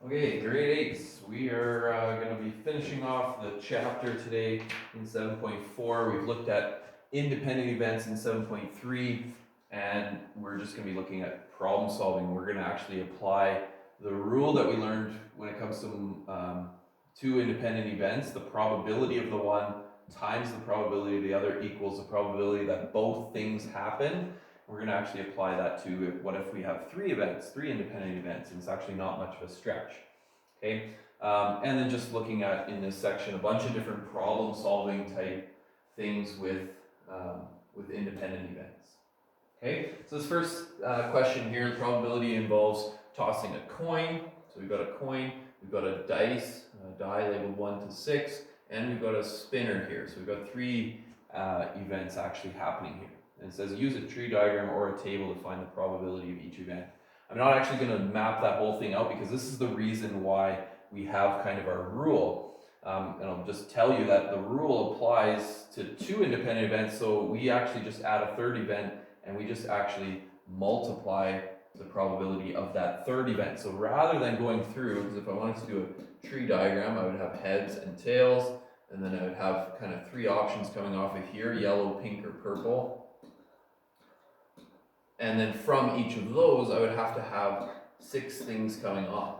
Okay, grade 8s. We are going to be finishing off the chapter today in 7.4. We've looked at independent events in 7.3, and we're just going to be looking at problem solving. We're going to actually apply the rule that we learned when it comes to two independent events. The probability of the one times the probability of the other equals the probability that both things happen. We're going to actually apply that to what if we have three independent events, and it's actually not much of a stretch. Okay, and then just looking at in this section a bunch of different problem solving type things with independent events. Okay, so this first question here, the probability involves tossing a coin. So we've got a coin, we've got a dice, a die labeled 1 to 6, and we've got a spinner here. So we've got three events actually happening here. And it says use a tree diagram or a table to find the probability of each event. I'm not actually going to map that whole thing out because this is the reason why we have kind of our rule. And I'll just tell you that the rule applies to two independent events, so we actually just add a third event and we just actually multiply the probability of that third event. So rather than going through, because if I wanted to do a tree diagram, I would have heads and tails, and then I would have kind of three options coming off of here, yellow, pink, or purple. And then from each of those, I would have to have 6 things coming off.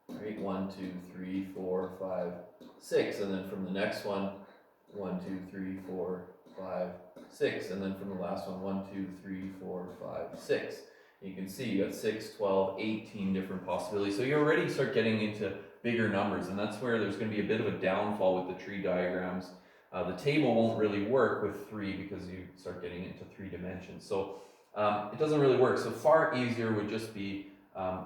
Right? 1, 2, 3, 4, 5, 6. And then from the next one, 1, 2, 3, 4, 5, 6. And then from the last one, 1, 2, 3, 4, 5, 6. You can see you got 6, 12, 18 different possibilities. So you already start getting into bigger numbers, and that's where there's going to be a bit of a downfall with the tree diagrams. The table won't really work with 3 because you start getting into 3 dimensions. So it doesn't really work. So far easier would just be,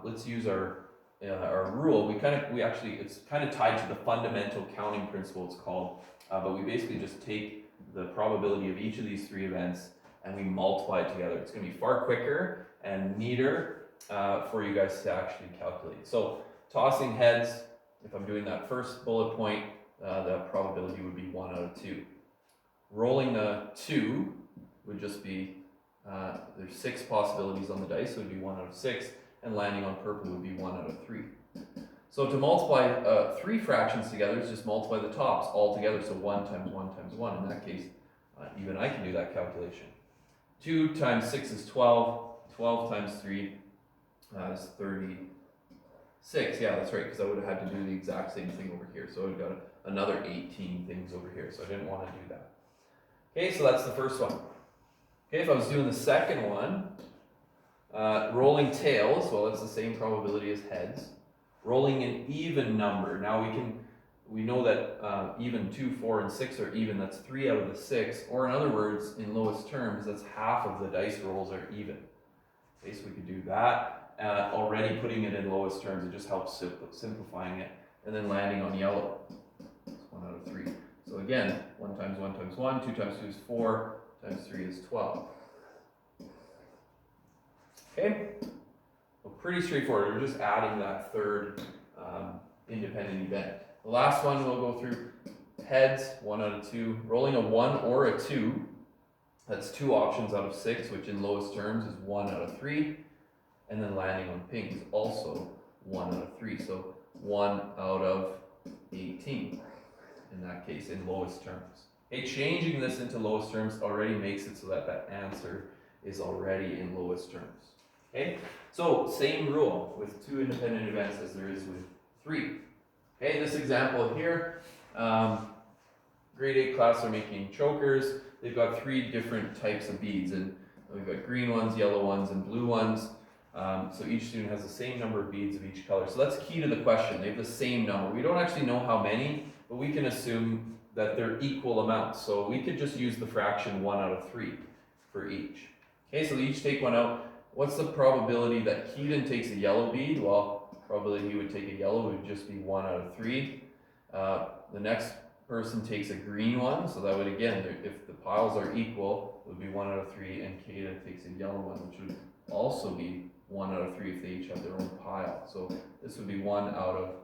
let's use our rule. It's kind of tied to the fundamental counting principle, it's called, but we basically just take the probability of each of these 3 events and we multiply it together. It's going to be far quicker and neater for you guys to actually calculate. So tossing heads, if I'm doing that first bullet point, the probability would be 1 out of 2. Rolling the 2 would just be, there's 6 possibilities on the dice, so it would be 1 out of 6, and landing on purple would be 1 out of 3. So to multiply 3 fractions together is just multiply the tops all together, so 1 times 1 times 1. In that case, even I can do that calculation. 2 times 6 is 12, 12 times 3 is 36. Yeah, that's right, because I would have had to do the exact same thing over here, so I've got another 18 things over here, so I didn't want to do that. Okay, so that's the first one. Okay, if I was doing the second one, rolling tails, well, it's the same probability as heads. Rolling an even number. Now we know that even 2, 4, and 6 are even. That's 3 out of the 6. Or in other words, in lowest terms, that's half of the dice rolls are even. Okay, so we could do that. Already putting it in lowest terms, it just helps simplifying it. And then landing on yellow. It's 1 out of 3. So again, 1 times 1 times 1, 2 times 2 is 4, times 3 is 12. Okay, well, pretty straightforward. We're just adding that third independent event. The last one we'll go through, heads, 1 out of 2. Rolling a 1 or a 2, that's 2 options out of 6, which in lowest terms is 1 out of 3. And then landing on pink is also 1 out of 3. So 1 out of 18 in that case, in lowest terms. Okay, changing this into lowest terms already makes it so that that answer is already in lowest terms. Okay, so same rule with 2 independent events as there is with 3. Okay, this example here, grade 8 class are making chokers. They've got 3 different types of beads, and we've got green ones, yellow ones, and blue ones. So each student has the same number of beads of each color. So that's key to the question. They have the same number. We don't actually know how many, but we can assume that they're equal amounts. So we could just use the fraction 1 out of 3 for each. Okay, so they each take 1 out. What's the probability that Keaton takes a yellow bead? Well, probably he would take a yellow, it would just be 1 out of 3. The next person takes a green one, so that would, again, if the piles are equal, it would be 1 out of 3, and Keita takes a yellow one, which would also be 1 out of 3 if they each have their own pile. So this would be 1 out of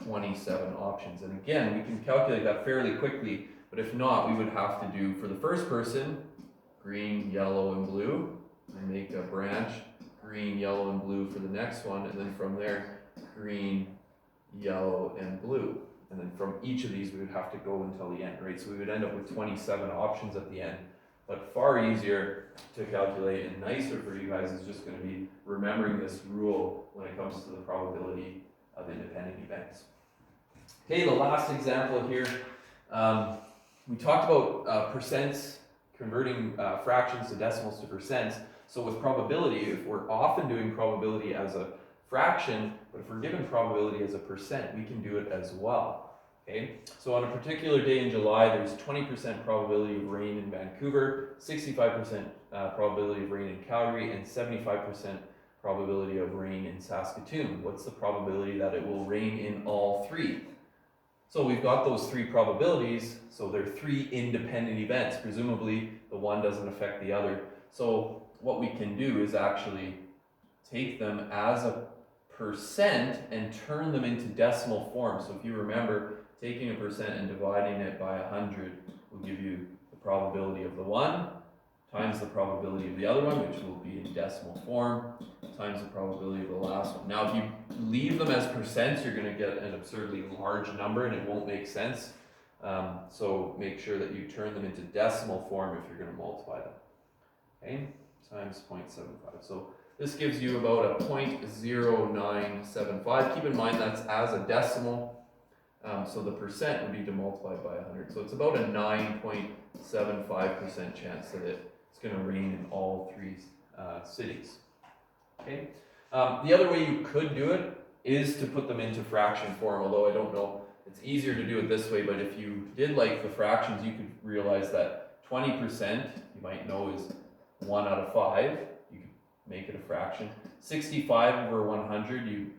27 options. And again, we can calculate that fairly quickly, but if not, we would have to do, for the first person, green, yellow, and blue, and make a branch, green, yellow, and blue for the next one, and then from there, green, yellow, and blue. And then from each of these, we would have to go until the end, right? So we would end up with 27 options at the end. But far easier to calculate and nicer for you guys is just going to be remembering this rule when it comes to the probability of independent events. Okay, the last example here, we talked about percents, converting fractions to decimals to percents. So with probability, if we're often doing probability as a fraction, but if we're given probability as a percent, we can do it as well. Okay, so on a particular day in July, there's 20% probability of rain in Vancouver, 65% probability of rain in Calgary, and 75% probability of rain in Saskatoon. What's the probability that it will rain in all three? So we've got those three probabilities, so they're three independent events. Presumably, the one doesn't affect the other. So what we can do is actually take them as a percent and turn them into decimal form. So if you remember, taking a percent and dividing it by 100 will give you the probability of the one times the probability of the other one, which will be in decimal form, times the probability of the last one. Now, if you leave them as percents, you're going to get an absurdly large number and it won't make sense. So make sure that you turn them into decimal form if you're going to multiply them. Okay, times 0.75. So this gives you about a 0.0975. Keep in mind that's as a decimal. So the percent would be to multiply by 100. So it's about a 9.75% chance that it's going to rain in all three cities. Okay. The other way you could do it is to put them into fraction form, although I don't know, it's easier to do it this way, but if you did like the fractions, you could realize that 20%, you might know, is 1 out of 5. You could make it a fraction. 65 over 100,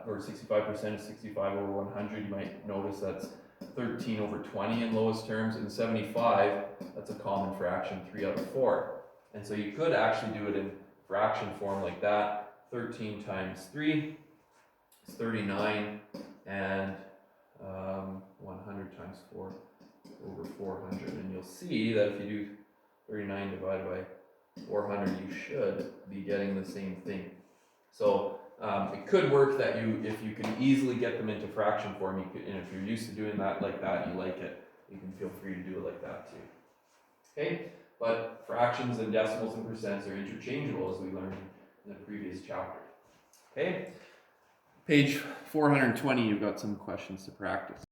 or 65% is 65 over 100, you might notice that's 13 over 20 in lowest terms, and 75, that's a common fraction, 3 out of 4. And so you could actually do it in fraction form like that. 13 times 3 is 39, and 100 times 4 over 400. And you'll see that if you do 39 divided by 400, you should be getting the same thing. So it could work that if you can easily get them into fraction form, and if you're used to doing that like that, and you like it, you can feel free to do it like that too. Okay, but fractions and decimals and percents are interchangeable, as we learned in the previous chapter. Okay, page 420, you've got some questions to practice.